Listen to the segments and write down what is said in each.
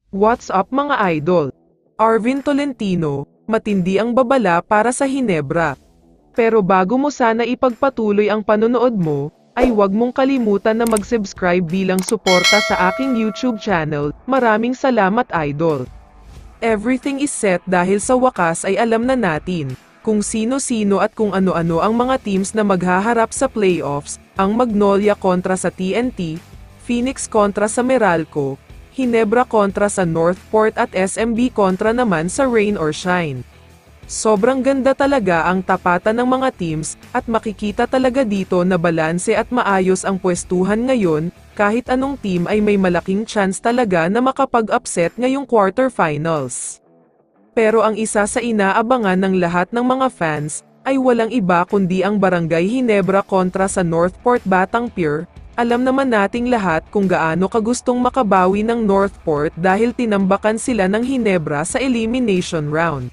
What's up mga idol? Arvin Tolentino, matindi ang babala para sa Hinebra. Pero bago mo sana ipagpatuloy ang panonood mo, ay huwag mong kalimutan na mag-subscribe bilang suporta sa aking YouTube channel. Maraming salamat idol. Everything is set dahil sa wakas ay alam na natin kung sino-sino at kung ano-ano ang mga teams na maghaharap sa playoffs, ang Magnolia kontra sa TNT, Phoenix kontra sa Meralco, Hinebra kontra sa Northport at SMB kontra naman sa Rain or Shine. Sobrang ganda talaga ang tapatan ng mga teams, at makikita talaga dito na balanse at maayos ang pwestuhan ngayon, kahit anong team ay may malaking chance talaga na makapag-upset ngayong quarterfinals. Pero ang isa sa inaabangan ng lahat ng mga fans, ay walang iba kundi ang Barangay Hinebra kontra sa Northport Batang Pier. Alam naman nating lahat kung gaano kagustong makabawi ng Northport dahil tinambakan sila ng Hinebra sa elimination round.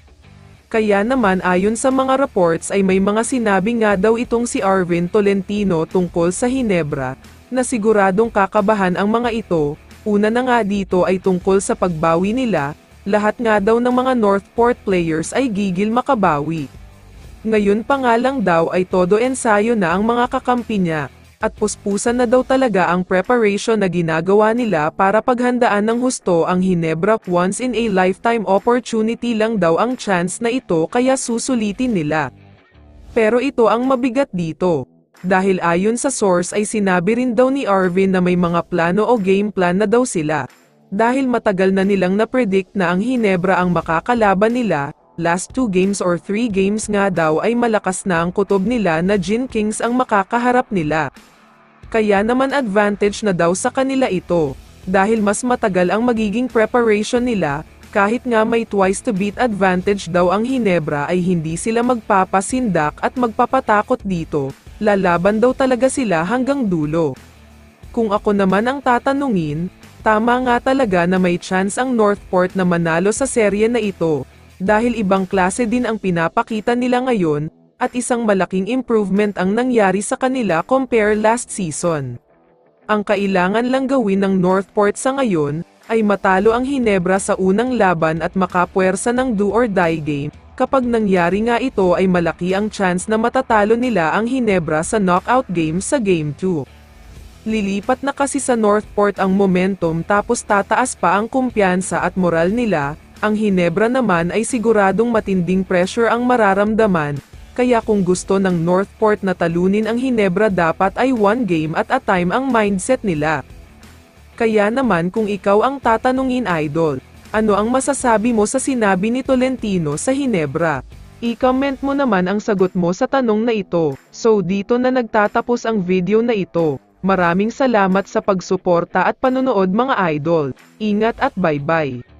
Kaya naman ayon sa mga reports ay may mga sinabi nga daw itong si Arvin Tolentino tungkol sa Hinebra, na siguradong kakabahan ang mga ito. Una na nga dito ay tungkol sa pagbawi nila, lahat nga daw ng mga Northport players ay gigil makabawi. Ngayon pa nga lang daw ay todo ensayo na ang mga kakampi niya. At puspusan na daw talaga ang preparation na ginagawa nila para paghandaan ng husto ang Hinebra. Once in a lifetime opportunity lang daw ang chance na ito kaya susulitin nila. Pero ito ang mabigat dito. Dahil ayon sa source ay sinabi rin daw ni Arvin na may mga plano o game plan na daw sila. Dahil matagal na nilang na-predict na ang Hinebra ang makakalaban nila, last 2 games or 3 games nga daw ay malakas na ang kutob nila na Jin Kings ang makakaharap nila. Kaya naman advantage na daw sa kanila ito, dahil mas matagal ang magiging preparation nila, kahit nga may twice to beat advantage daw ang Hinebra ay hindi sila magpapasindak at magpapatakot dito, lalaban daw talaga sila hanggang dulo. Kung ako naman ang tatanungin, tama nga talaga na may chance ang Northport na manalo sa serye na ito. Dahil ibang klase din ang pinapakita nila ngayon, at isang malaking improvement ang nangyari sa kanila compare last season. Ang kailangan lang gawin ng Northport sa ngayon, ay matalo ang Hinebra sa unang laban at makapuwersa ng do or die game. Kapag nangyari nga ito ay malaki ang chance na matatalo nila ang Hinebra sa knockout game sa Game 2. Lilipat na kasi sa Northport ang momentum tapos tataas pa ang kumpiyansa at moral nila. Ang Hinebra naman ay siguradong matinding pressure ang mararamdaman, kaya kung gusto ng Northport na talunin ang Hinebra dapat ay one game at a time ang mindset nila. Kaya naman kung ikaw ang tatanungin idol, ano ang masasabi mo sa sinabi ni Tolentino sa Hinebra? I-comment mo naman ang sagot mo sa tanong na ito. So dito na nagtatapos ang video na ito. Maraming salamat sa pagsuporta at panonood mga idol. Ingat at bye-bye.